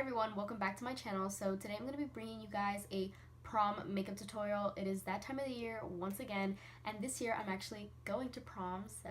everyone, welcome back to my channel. So today I'm going to be bringing you guys a prom makeup tutorial. It is that time of the year once again, and this year I'm actually going to prom, so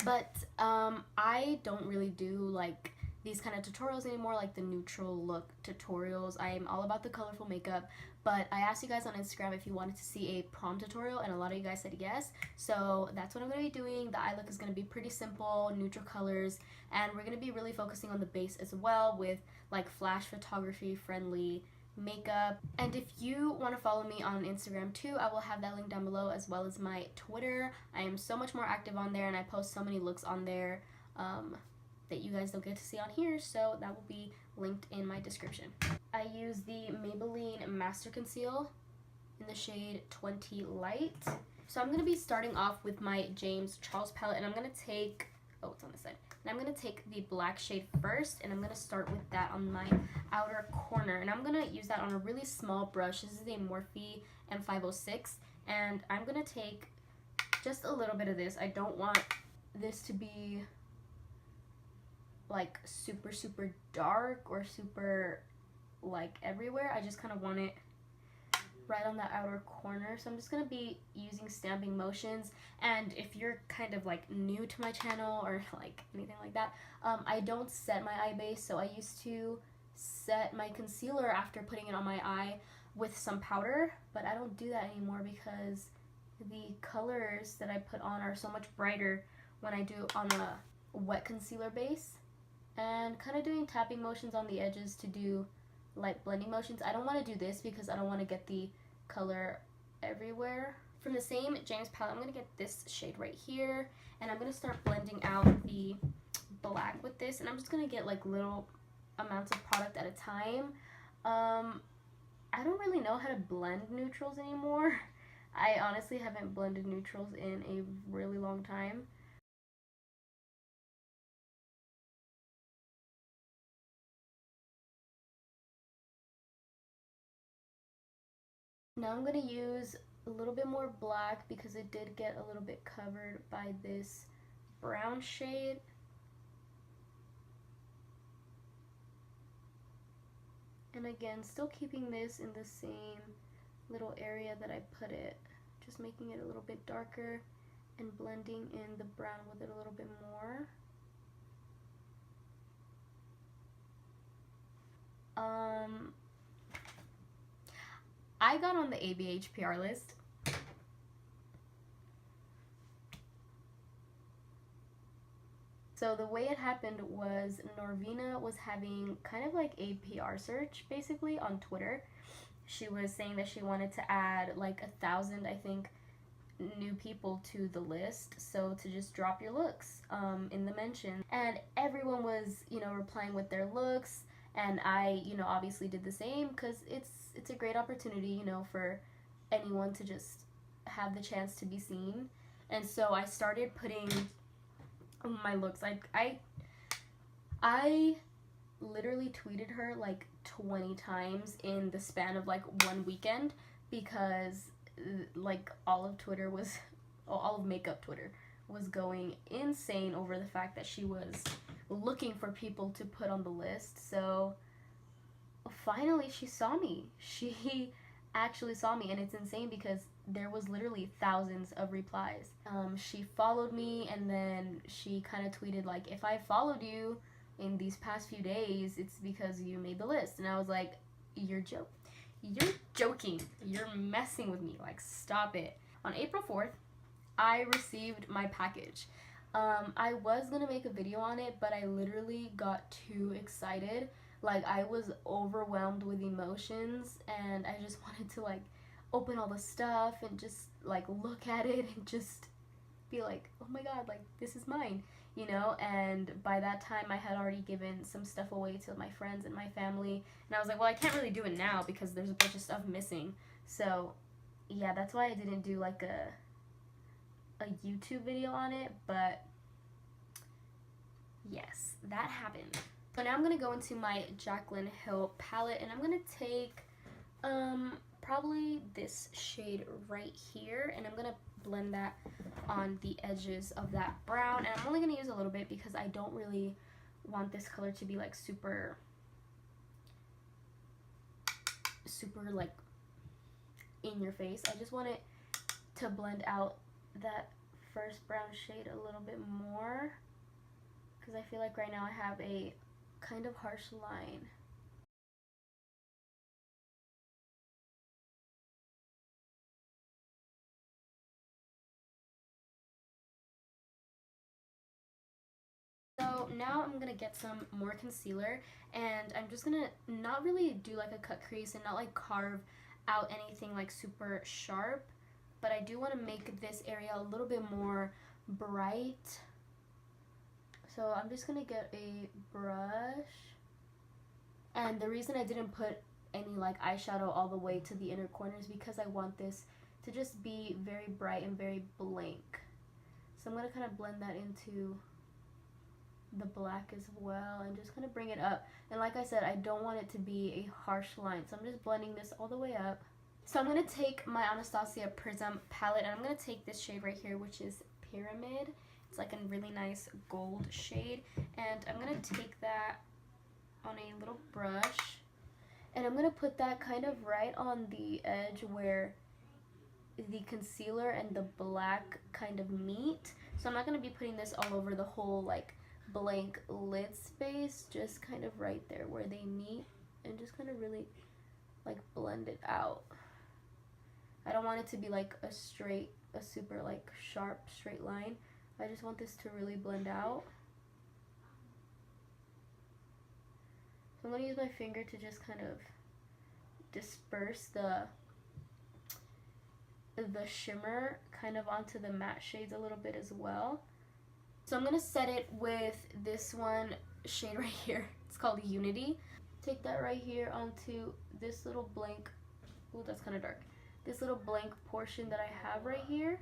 but I don't really do like these kind of tutorials anymore, like the neutral look tutorials. I am all about the colorful makeup, but I asked you guys on Instagram if you wanted to see a prom tutorial, and a lot of you guys said yes, so that's what I'm going to be doing. The eye look is going to be pretty simple, neutral colors, and we're going to be really focusing on the base as well with like flash photography friendly makeup. And if you want to follow me on Instagram too, I will have that link down below, as well as my Twitter. I am so much more active on there, and I post so many looks on there that you guys don't get to see on here, so that will be linked in my description. I use the Maybelline Master Conceal in the shade 20 Light. So I'm going to be starting off with my James Charles palette, and I'm going to take, oh, it's on this side. And I'm going to take the black shade first, and I'm going to start with that on my outer corner. And I'm going to use that on a really small brush. This is a Morphe M506, and I'm going to take just a little bit of this. I don't want this to be like super dark or super like everywhere. I just kind of want it right on the outer corner. So I'm just going to be using stamping motions. And if you're kind of like new to my channel or like anything like that, I don't set my eye base. So I used to set my concealer after putting it on my eye with some powder, but I don't do that anymore because the colors that I put on are so much brighter when I do it on a wet concealer base. And kind of doing tapping motions on the edges to do light blending motions. I don't want to do this because I don't want to get the color everywhere. From the same James palette, I'm going to get this shade right here, and I'm going to start blending out the black with this, and I'm just going to get like little amounts of product at a time. I don't really know how to blend neutrals anymore. I honestly haven't blended neutrals in a really long time. Now I'm going to use a little bit more black because it did get a little bit covered by this brown shade. And again, still keeping this in the same little area that I put it, just making it a little bit darker and blending in the brown with it a little bit more. I got on the ABH PR list. So the way it happened was Norvina was having kind of like a PR search basically on Twitter. She was saying that she wanted to add like 1,000, I think, new people to the list, so to just drop your looks in the mention. And everyone was, replying with their looks, and I, obviously did the same because it's a great opportunity, for anyone to just have the chance to be seen. And so I started putting my looks. I literally tweeted her like 20 times in the span of like one weekend because like all of makeup Twitter was going insane over the fact that she was looking for people to put on the list. So finally she saw me. She actually saw me, and it's insane because there was literally thousands of replies. She followed me, and then she kind of tweeted like, if I followed you in these past few days, it's because you made the list. And I was like, you're joking, you're messing with me, like stop it. On April 4th, I received my package. I was gonna make a video on it, but I literally got too excited. Like I was overwhelmed with emotions, and I just wanted to like open all the stuff and just like look at it and just be like, oh my god, like this is mine, and by that time I had already given some stuff away to my friends and my family, and I was like, well, I can't really do it now because there's a bunch of stuff missing. So yeah, that's why I didn't do like a YouTube video on it, but yes, that happened. So now I'm going to go into my Jaclyn Hill palette, and I'm going to take probably this shade right here, and I'm going to blend that on the edges of that brown. And I'm only going to use a little bit because I don't really want this color to be like super super like in your face. I just want it to blend out that first brown shade a little bit more, because I feel like right now I have a kind of harsh line. So now I'm gonna get some more concealer, and I'm just gonna not really do like a cut crease and not like carve out anything like super sharp, but I do want to make this area a little bit more bright. So I'm just gonna get a brush, and the reason I didn't put any like eyeshadow all the way to the inner corners because I want this to just be very bright and very blank. So I'm gonna kind of blend that into the black as well and just kind of bring it up. And like I said, I don't want it to be a harsh line, so I'm just blending this all the way up. So I'm going to take my Anastasia Prism palette, and I'm going to take this shade right here, which is Pyramid. It's like a really nice gold shade, and I'm going to take that on a little brush, and I'm going to put that kind of right on the edge where the concealer and the black kind of meet. So I'm not going to be putting this all over the whole like blank lid space, just kind of right there where they meet, and just kind of really like blend it out. I don't want it to be like a super like sharp straight line. I just want this to really blend out. So I'm going to use my finger to just kind of disperse the shimmer kind of onto the matte shades a little bit as well. So I'm going to set it with this one shade right here. It's called Unity. Take that right here onto this little blank, ooh, that's kind of dark, this little blank portion that I have right here.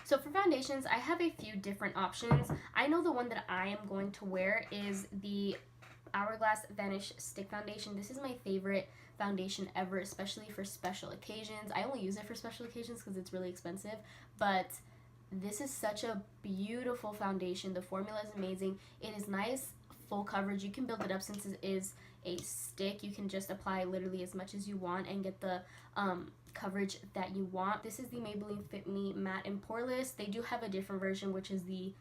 So for foundations, I have a few different options. I know the one that I am going to wear is the Hourglass Vanish Stick Foundation. This is my favorite foundation ever, especially for special occasions. I only use it for special occasions because it's really expensive, but this is such a beautiful foundation. The formula is amazing. It is nice, full coverage. You can build it up since it is a stick. You can just apply literally as much as you want and get the coverage that you want. This is the Maybelline Fit Me Matte and Poreless. They do have a different version, which is the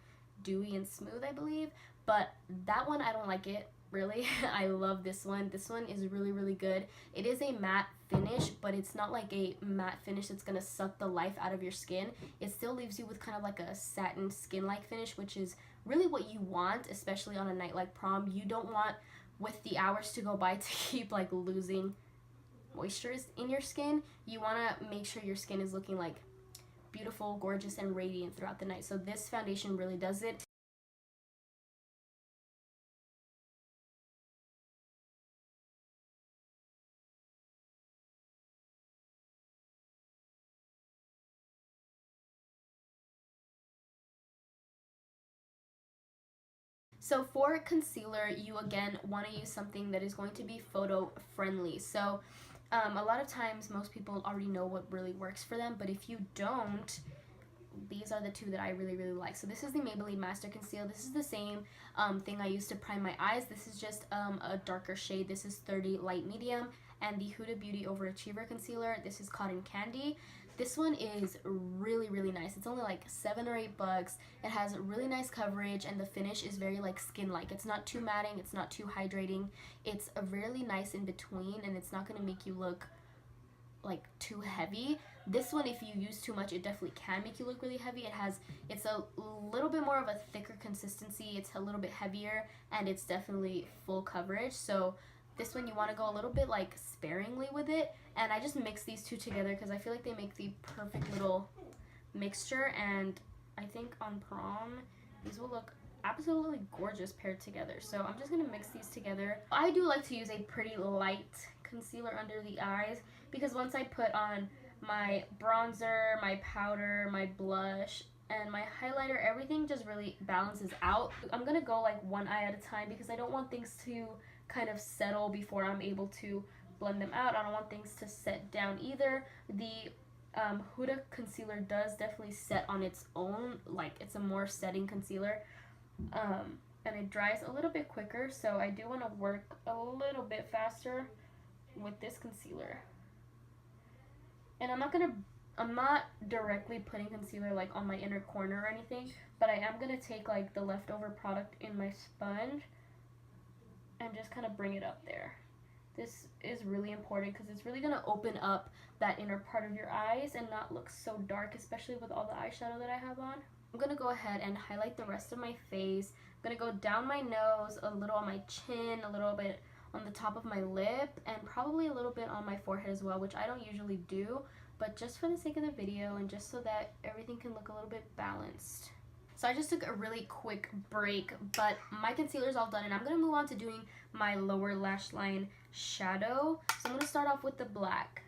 Dewy and Smooth, I believe, but that one I don't like it. Really, I love this one. This one is really, really good. It is a matte finish, but it's not like a matte finish that's gonna suck the life out of your skin. It still leaves you with kind of like a satin skin-like finish, which is really what you want, especially on a night like prom. You don't want, with the hours to go by, to keep like losing moisture in your skin. You wanna make sure your skin is looking like beautiful, gorgeous, and radiant throughout the night. So this foundation really does it. So for concealer, you again want to use something that is going to be photo friendly. So a lot of times most people already know what really works for them, but if you don't, these are the two that I really, really like. So this is the Maybelline Master Conceal. This is the same thing I used to prime my eyes. This is just a darker shade. This is 30 Light Medium. And the Huda Beauty Overachiever Concealer, this is Cotton Candy. This one is really, really nice. It's only like $7 or $8. It has really nice coverage, and the finish is very like skin-like. It's not too matting, it's not too hydrating. It's a really nice in between, and it's not gonna make you look like too heavy. This one, if you use too much, it definitely can make you look really heavy. It's a little bit more of a thicker consistency. It's a little bit heavier, and it's definitely full coverage. So this one you want to go a little bit like sparingly with it, and I just mix these two together because I feel like they make the perfect little mixture, and I think on prom these will look absolutely gorgeous paired together. So I'm just going to mix these together. I do like to use a pretty light concealer under the eyes because once I put on my bronzer, my powder, my blush, and my highlighter, everything just really balances out. I'm going to go like one eye at a time because I don't want things to kind of settle before I'm able to blend them out. I don't want things to set down either. The Huda concealer does definitely set on its own, like it's a more setting concealer, and it dries a little bit quicker, so I do want to work a little bit faster with this concealer. And I'm not directly putting concealer like on my inner corner or anything, but I am gonna take like the leftover product in my sponge and just kind of bring it up there. This is really important because it's really gonna open up that inner part of your eyes and not look so dark, especially with all the eyeshadow that I have on. I'm gonna go ahead and highlight the rest of my face. I'm gonna go down my nose, a little on my chin, a little bit on the top of my lip, and probably a little bit on my forehead as well, which I don't usually do, but just for the sake of the video and just so that everything can look a little bit balanced. So I just took a really quick break, but my concealer is all done, and I'm gonna move on to doing my lower lash line shadow. So I'm gonna start off with the black.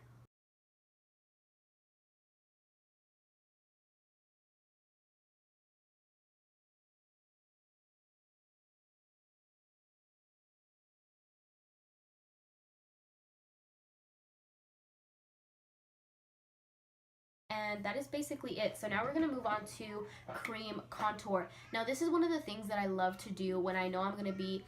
And that is basically it. So now we're going to move on to cream contour. Now this is one of the things that I love to do when I know I'm going to be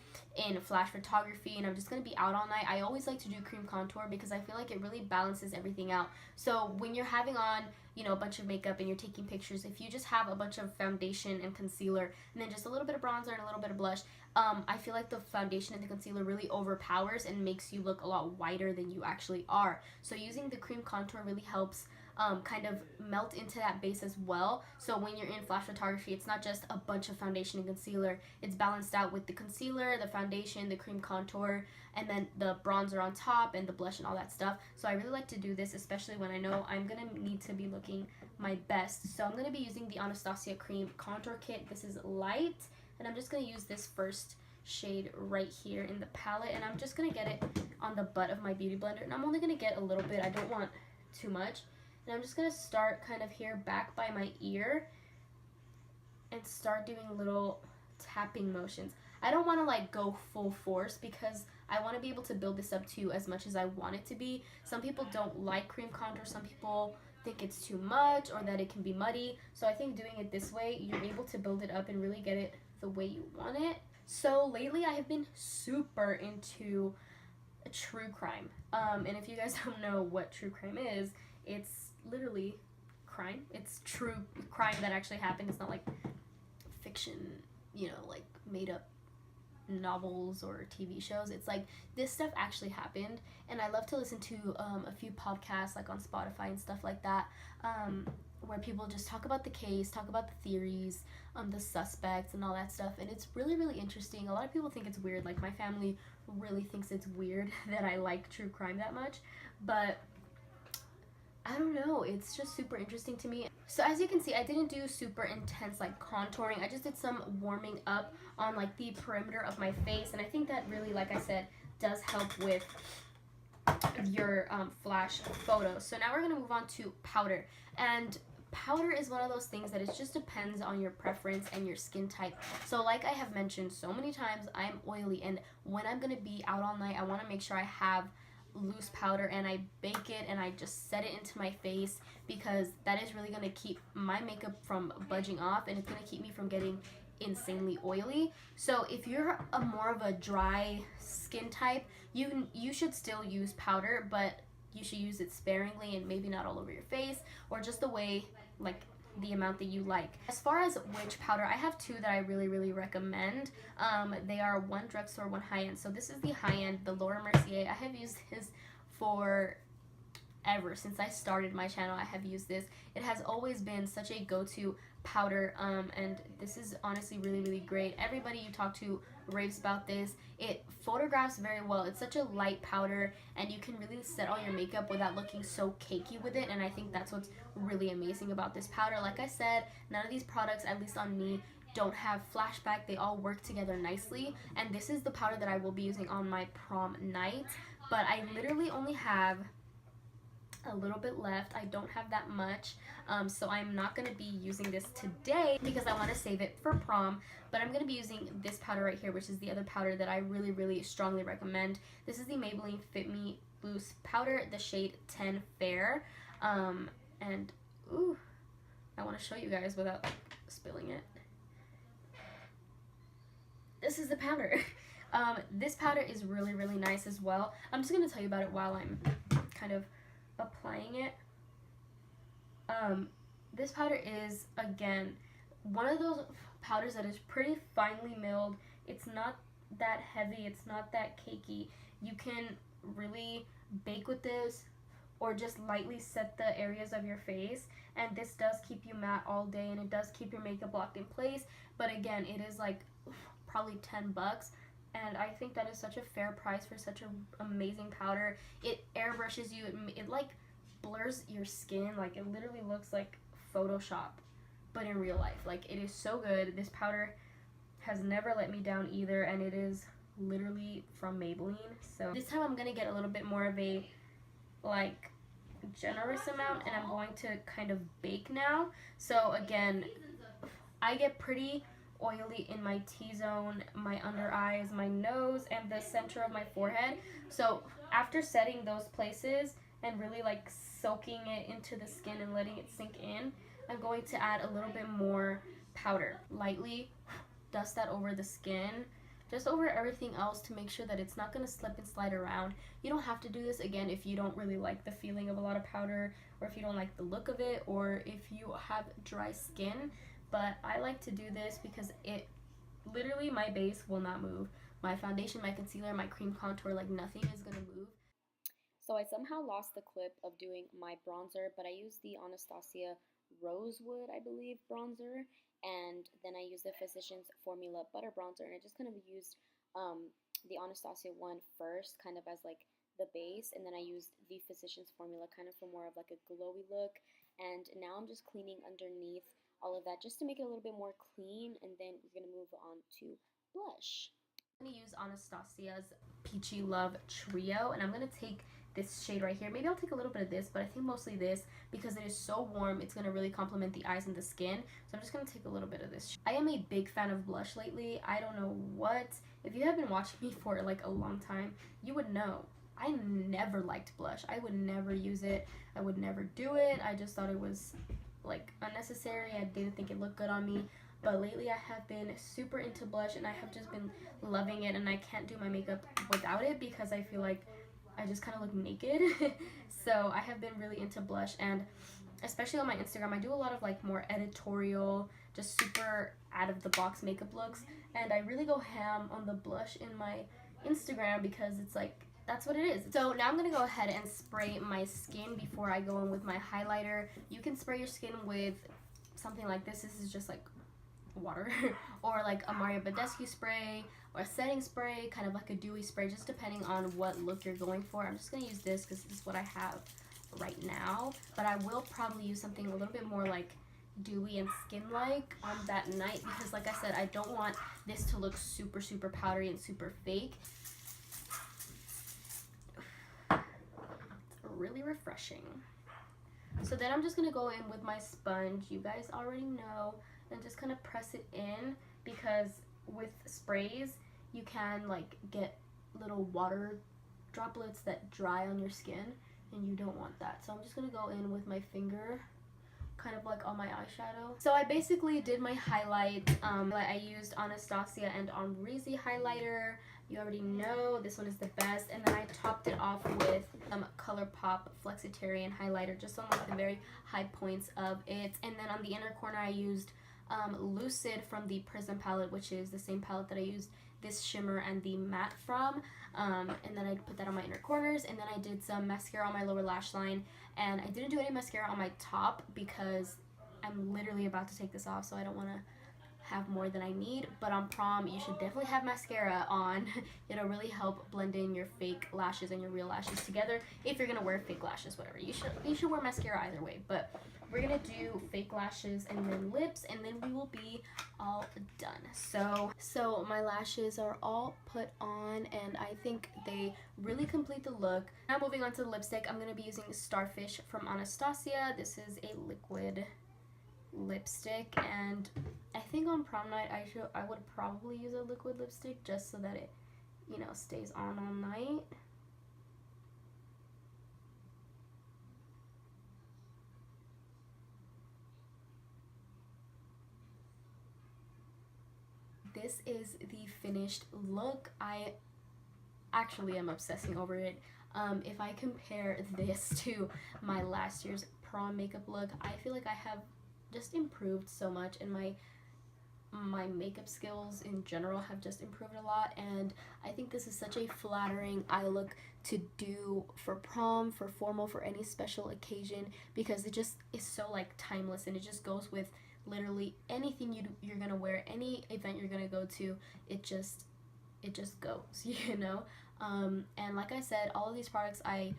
in flash photography and I'm just going to be out all night. I always like to do cream contour because I feel like it really balances everything out. So when you're having on, you know, a bunch of makeup and you're taking pictures, if you just have a bunch of foundation and concealer and then just a little bit of bronzer and a little bit of blush, I feel like the foundation and the concealer really overpowers and makes you look a lot whiter than you actually are. So using the cream contour really helps kind of melt into that base as well. So when you're in flash photography, it's not just a bunch of foundation and concealer. It's balanced out with the concealer, the foundation, the cream contour, and then the bronzer on top and the blush and all that stuff. So I really like to do this, especially when I know I'm going to need to be looking my best. So I'm going to be using the Anastasia Cream Contour Kit. This is light, and I'm just going to use this first shade right here in the palette, and I'm just going to get it on the butt of my beauty blender, and I'm only going to get a little bit. I don't want too much. And I'm just going to start kind of here back by my ear and start doing little tapping motions. I don't want to like go full force because I want to be able to build this up too as much as I want it to be. Some people don't like cream contour. Some people think it's too much or that it can be muddy. So I think doing it this way, you're able to build it up and really get it the way you want it. So lately I have been super into true crime. And if you guys don't know what true crime is, it's literally crime. It's true crime that actually happened. It's not like fiction, you know, like made up novels or TV shows. It's like this stuff actually happened, and I love to listen to a few podcasts like on Spotify and stuff like that, where people just talk about the case, talk about the theories, the suspects and all that stuff, and it's really, really interesting. A lot of people think it's weird, like my family really thinks it's weird that I like true crime that much, but I don't know, it's just super interesting to me. So as you can see, I didn't do super intense like contouring. I just did some warming up on like the perimeter of my face, and I think that really, like I said, does help with your flash photos. So now we're gonna move on to powder, and powder is one of those things that it just depends on your preference and your skin type. So like I have mentioned so many times, I'm oily, and when I'm gonna be out all night, I want to make sure I have loose powder and I bake it and I just set it into my face, because that is really going to keep my makeup from budging off, and it's going to keep me from getting insanely oily. So if you're a more of a dry skin type, you should still use powder, but you should use it sparingly and maybe not all over your face, or just the way, like the amount that you like. As far as which powder, I have two that I really, really recommend. They are one drugstore, one high-end. So this is the high-end, the Laura Mercier. I have used this for ever since I started my channel. I have used this. It has always been such a go-to powder, and this is honestly really, really great. Everybody you talk to raves about this. It photographs very well. It's such a light powder, and you can really set all your makeup without looking so cakey with it, and I think that's what's really amazing about this powder. Like I said, none of these products, at least on me, don't have flashback. They all work together nicely, and this is the powder that I will be using on my prom night, but I literally only have a little bit left. I don't have that much, so I'm not going to be using this today because I want to save it for prom, but I'm going to be using this powder right here, which is the other powder that I really, really strongly recommend. This is the Maybelline Fit Me Loose Powder, the shade 10 Fair, and ooh, I want to show you guys without spilling it. This is the powder. This powder is really, really nice as well. I'm just going to tell you about it while I'm kind of applying it. This powder is, again, one of those powders that is pretty finely milled. It's not that heavy, it's not that cakey. You can really bake with this or just lightly set the areas of your face, and this does keep you matte all day, and it does keep your makeup locked in place. But again, it is like probably $10, and I think that is such a fair price for such an amazing powder. It airbrushes you, it like blurs your skin, like it literally looks like Photoshop, but in real life. Like, it is so good. This powder has never let me down either, and it is literally from Maybelline. So this time I'm gonna get a little bit more of a like generous amount, and I'm going to kind of bake now. So again, I get pretty oily in my T-zone, my under eyes, my nose, and the center of my forehead. So after setting those places and really like soaking it into the skin and letting it sink in, I'm going to add a little bit more powder. Lightly dust that over the skin, just over everything else, to make sure that it's not going to slip and slide around. You don't have to do this, again, if you don't really like the feeling of a lot of powder, or if you don't like the look of it, or if you have dry skin. But I like to do this because it literally, my base will not move. My foundation, my concealer, my cream contour, like nothing is going to move. So I somehow lost the clip of doing my bronzer, but I used the Anastasia Rosewood, I believe, bronzer, and then I used the Physicians Formula Butter Bronzer, and I just kind of used the Anastasia one first, kind of as like the base, and then I used the Physicians Formula kind of for more of like a glowy look, and now I'm just cleaning underneath all of that just to make it a little bit more clean, and then we're going to move on to blush. I'm going to use Anastasia's Peachy Love Trio, and I'm going to take this shade right here. Maybe I'll take a little bit of this, but I think mostly this, because it is so warm, it's going to really complement the eyes and the skin. So I'm just going to take a little bit of this. I am a big fan of blush lately. I don't know what. If you have been watching me for like a long time, you would know. I never liked blush. I would never use it. I would never do it. I just thought it was like unnecessary. I didn't think it looked good on me. But lately I have been super into blush, and I have just been loving it, and I can't do my makeup without it because I feel like I just kind of look naked. So I have been really into blush, and especially on my Instagram, I do a lot of like more editorial, just super out of the box makeup looks, and I really go ham on the blush in my Instagram because it's like, that's what it is. So now I'm going to go ahead and spray my skin before I go in with my highlighter. You can spray your skin with something like this. This is just like water or like a Mario Badescu spray or a setting spray, kind of like a dewy spray, just depending on what look you're going for. I'm just going to use this because this is what I have right now, but I will probably use something a little bit more like dewy and skin-like on that night because, like I said, I don't want this to look super, super powdery and super fake. It's really refreshing. So then I'm just going to go in with my sponge. You guys already know. And just kind of press it in, because with sprays you can like get little water droplets that dry on your skin, and you don't want that. So I'm just gonna go in with my finger, kind of like on my eyeshadow. So I basically did my highlight. I used Anastasia and Amrezy highlighter. You already know this one is the best, and then I topped it off with Colourpop flexitarian highlighter, just on like the very high points of it. And then on the inner corner I used Lucid from the Prism palette, which is the same palette that I used this shimmer and the matte from, and then I put that on my inner corners, and then I did some mascara on my lower lash line, and I didn't do any mascara on my top because I'm literally about to take this off, so I don't want to have more than I need. But on prom you should definitely have mascara on. It'll really help blend in your fake lashes and your real lashes together. If you're gonna wear fake lashes, whatever, you should wear mascara either way, but we're gonna do fake lashes and then lips, and then we will be all done. So my lashes are all put on, and I think they really complete the look. Now moving on to the lipstick, I'm gonna be using Starfish from Anastasia. This is a liquid lipstick, and I think on prom night I would probably use a liquid lipstick just so that it, you know, stays on all night. This is the finished look. I actually am obsessing over it. If I compare this to my last year's prom makeup look. I feel like I have just improved so much, and my makeup skills in general have just improved a lot, and I think this is such a flattering eye look to do for prom, for formal, for any special occasion, because it just is so like timeless, and it just goes with literally anything you're gonna wear, any event you're gonna go to. It just goes, you know. And like I said, all of these products I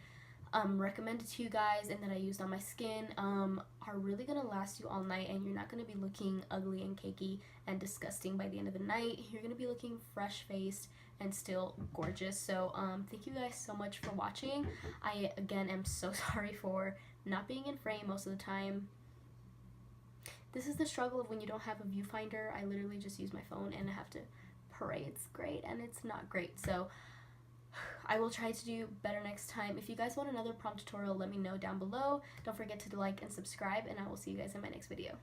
recommended to you guys and that I used on my skin are really gonna last you all night, and you're not gonna be looking ugly and cakey and disgusting by the end of the night. You're gonna be looking fresh faced and still gorgeous. So thank you guys so much for watching. I again am so sorry for not being in frame most of the time. This is the struggle of when you don't have a viewfinder. I literally just use my phone and I have to pray it's great, and it's not great. So I will try to do better next time. If you guys want another prom tutorial, let me know down below. Don't forget to like and subscribe, and I will see you guys in my next video.